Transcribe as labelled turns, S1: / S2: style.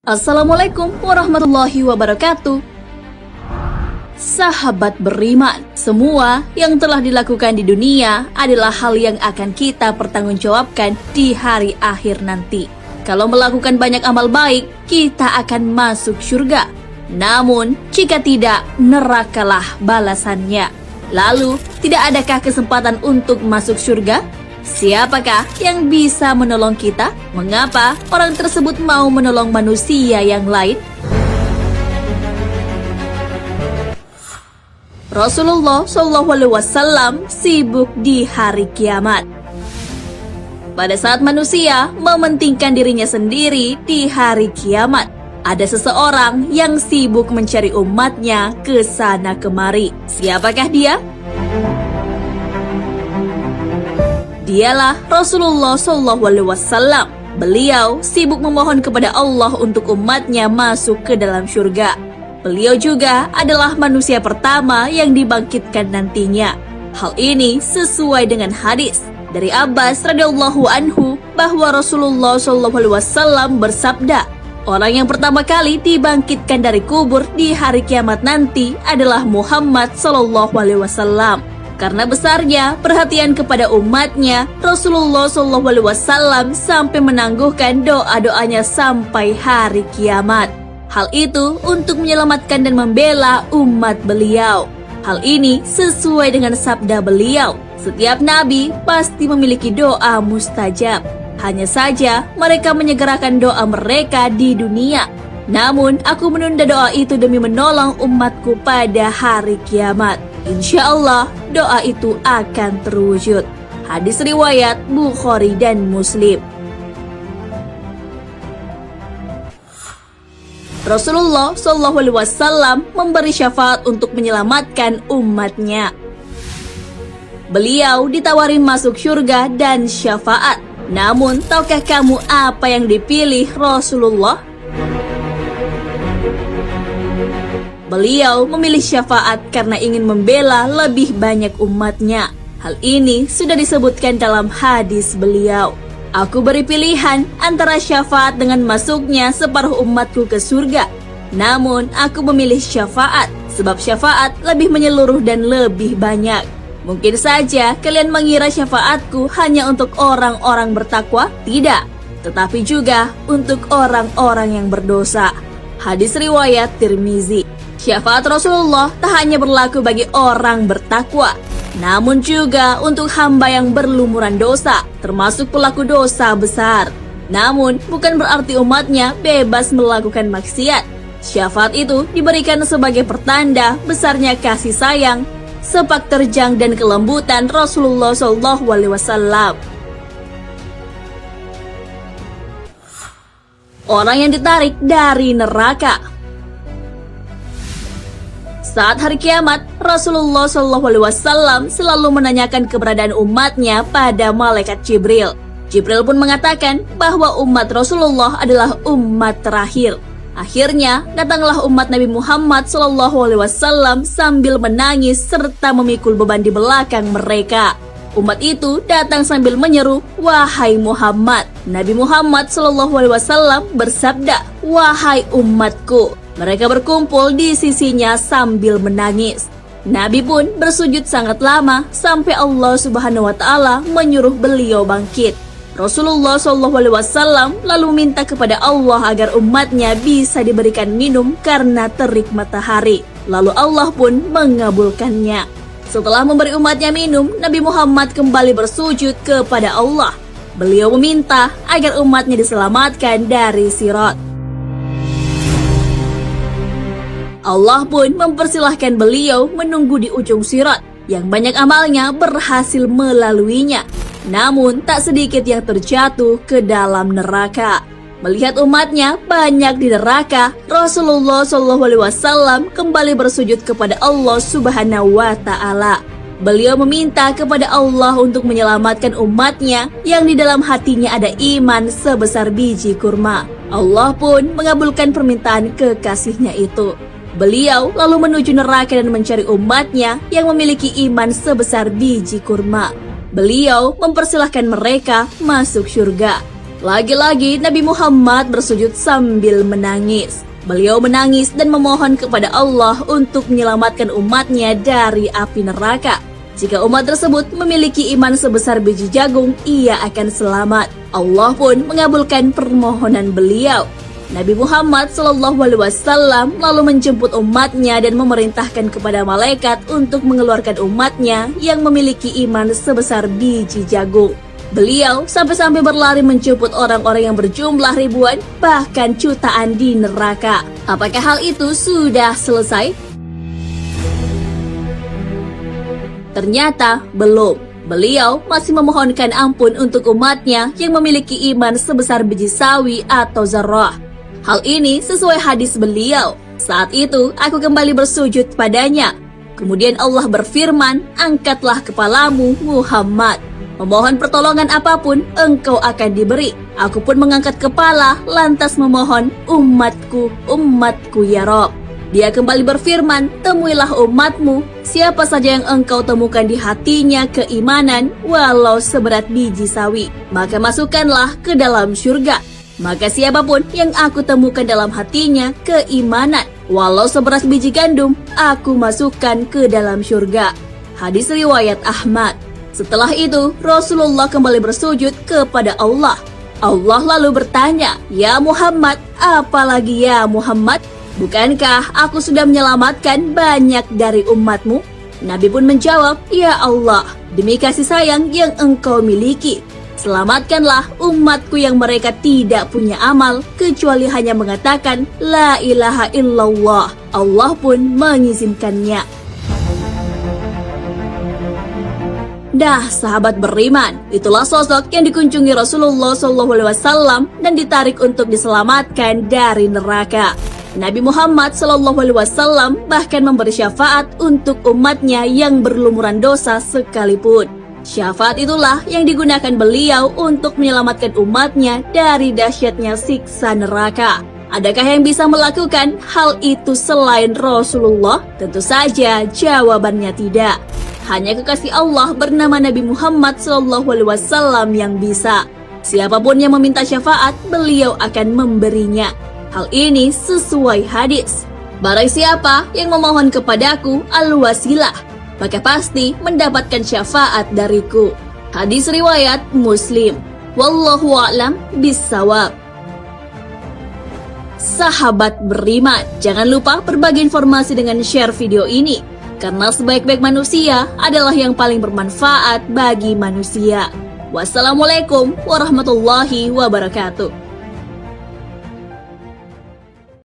S1: Assalamualaikum warahmatullahi wabarakatuh. Sahabat beriman, semua yang telah dilakukan di dunia adalah hal yang akan kita pertanggungjawabkan di hari akhir nanti. Kalau melakukan banyak amal baik, kita akan masuk surga. Namun, jika tidak, nerakalah balasannya. Lalu, tidak adakah kesempatan untuk masuk surga? Siapakah yang bisa menolong kita? Mengapa orang tersebut mau menolong manusia yang lain? Rasulullah SAW sibuk di hari kiamat. Pada saat manusia mementingkan dirinya sendiri di hari kiamat, ada seseorang yang sibuk mencari umatnya ke sana kemari. Siapakah dia? Dialah Rasulullah SAW. Beliau sibuk memohon kepada Allah untuk umatnya masuk ke dalam surga. Beliau juga adalah manusia pertama yang dibangkitkan nantinya. Hal ini sesuai dengan hadis dari Abbas radhiyallahu anhu bahwa Rasulullah SAW bersabda, orang yang pertama kali dibangkitkan dari kubur di hari kiamat nanti adalah Muhammad SAW. Karena besarnya perhatian kepada umatnya, Rasulullah SAW sampai menangguhkan doa-doanya sampai hari kiamat. Hal itu untuk menyelamatkan dan membela umat beliau. Hal ini sesuai dengan sabda beliau, setiap nabi pasti memiliki doa mustajab. Hanya saja mereka menyegerakan doa mereka di dunia. Namun aku menunda doa itu demi menolong umatku pada hari kiamat. Insya Allah doa itu akan terwujud. Hadis riwayat Bukhari dan Muslim. Rasulullah SAW memberi syafaat untuk menyelamatkan umatnya. Beliau ditawari masuk surga dan syafaat. Namun, tahukah kamu apa yang dipilih Rasulullah? Beliau memilih syafaat karena ingin membela lebih banyak umatnya. Hal ini sudah disebutkan dalam hadis beliau. Aku beri pilihan antara syafaat dengan masuknya separuh umatku ke surga. Namun aku memilih syafaat, sebab syafaat lebih menyeluruh dan lebih banyak. Mungkin saja kalian mengira syafaatku hanya untuk orang-orang bertakwa. Tidak, tetapi juga untuk orang-orang yang berdosa. Hadis riwayat Tirmizi. Syafaat Rasulullah tak hanya berlaku bagi orang bertakwa, namun juga untuk hamba yang berlumuran dosa, termasuk pelaku dosa besar. Namun, bukan berarti umatnya bebas melakukan maksiat. Syafaat itu diberikan sebagai pertanda besarnya kasih sayang, sepak terjang dan kelembutan Rasulullah SAW. Orang yang ditarik dari neraka. Saat hari kiamat, Rasulullah SAW selalu menanyakan keberadaan umatnya pada malaikat Jibril. Jibril pun mengatakan bahwa umat Rasulullah adalah umat terakhir. Akhirnya, datanglah umat Nabi Muhammad SAW sambil menangis serta memikul beban di belakang mereka. Umat itu datang sambil menyeru, "Wahai Muhammad." Nabi Muhammad SAW bersabda, "Wahai umatku." Mereka berkumpul di sisinya sambil menangis. Nabi pun bersujud sangat lama sampai Allah Subhanahu wa Ta'ala menyuruh beliau bangkit. Rasulullah SAW lalu minta kepada Allah agar umatnya bisa diberikan minum karena terik matahari. Lalu Allah pun mengabulkannya. Setelah memberi umatnya minum, Nabi Muhammad kembali bersujud kepada Allah. Beliau meminta agar umatnya diselamatkan dari sirat. Allah pun mempersilahkan beliau menunggu di ujung sirat yang banyak amalnya berhasil melaluinya. Namun tak sedikit yang terjatuh ke dalam neraka. Melihat umatnya banyak di neraka, Rasulullah SAW kembali bersujud kepada Allah Subhanahu wa Ta'ala. Beliau meminta kepada Allah untuk menyelamatkan umatnya yang di dalam hatinya ada iman sebesar biji kurma. Allah pun mengabulkan permintaan kekasihnya itu. Beliau lalu menuju neraka dan mencari umatnya yang memiliki iman sebesar biji kurma. Beliau mempersilahkan mereka masuk surga. Lagi-lagi Nabi Muhammad bersujud sambil menangis. Beliau menangis dan memohon kepada Allah untuk menyelamatkan umatnya dari api neraka. Jika umat tersebut memiliki iman sebesar biji jagung, ia akan selamat. Allah pun mengabulkan permohonan beliau. Nabi Muhammad SAW lalu menjemput umatnya dan memerintahkan kepada malaikat untuk mengeluarkan umatnya yang memiliki iman sebesar biji jagung. Beliau sampai-sampai berlari menjemput orang-orang yang berjumlah ribuan, bahkan jutaan di neraka. Apakah hal itu sudah selesai? Ternyata belum. Beliau masih memohonkan ampun untuk umatnya yang memiliki iman sebesar biji sawi atau zarrah. Hal ini sesuai hadis beliau. Saat itu aku kembali bersujud padanya. Kemudian Allah berfirman, angkatlah kepalamu Muhammad. Memohon pertolongan apapun, engkau akan diberi. Aku pun mengangkat kepala, lantas memohon, umatku, umatku ya Rob. Dia kembali berfirman, temuilah umatmu, siapa saja yang engkau temukan di hatinya keimanan, walau seberat biji sawi, maka masukkanlah ke dalam surga. Maka siapapun yang aku temukan dalam hatinya keimanan, walau seberat biji gandum, aku masukkan ke dalam surga. Hadis riwayat Ahmad. Setelah itu, Rasulullah kembali bersujud kepada Allah. Allah lalu bertanya, ya Muhammad, apalagi ya Muhammad? Bukankah aku sudah menyelamatkan banyak dari umatmu? Nabi pun menjawab, ya Allah, demi kasih sayang yang engkau miliki, selamatkanlah umatku yang mereka tidak punya amal, kecuali hanya mengatakan, la ilaha illallah. Allah pun mengizinkannya. Dah, sahabat beriman, itulah sosok yang dikunjungi Rasulullah SAW dan ditarik untuk diselamatkan dari neraka. Nabi Muhammad SAW bahkan memberi syafaat untuk umatnya yang berlumuran dosa sekalipun. Syafaat itulah yang digunakan beliau untuk menyelamatkan umatnya dari dahsyatnya siksa neraka. Adakah yang bisa melakukan hal itu selain Rasulullah? Tentu saja jawabannya tidak. Hanya kekasih Allah bernama Nabi Muhammad SAW yang bisa. Siapapun yang meminta syafaat, beliau akan memberinya. Hal ini sesuai hadis. Barang siapa yang memohon kepadaku al-wasilah, maka pasti mendapatkan syafaat dariku. Hadis riwayat Muslim. Wallahu a'lam bissawab. Sahabat beriman, jangan lupa berbagi informasi dengan share video ini. Karena sebaik-baik manusia adalah yang paling bermanfaat bagi manusia. Wassalamualaikum warahmatullahi wabarakatuh.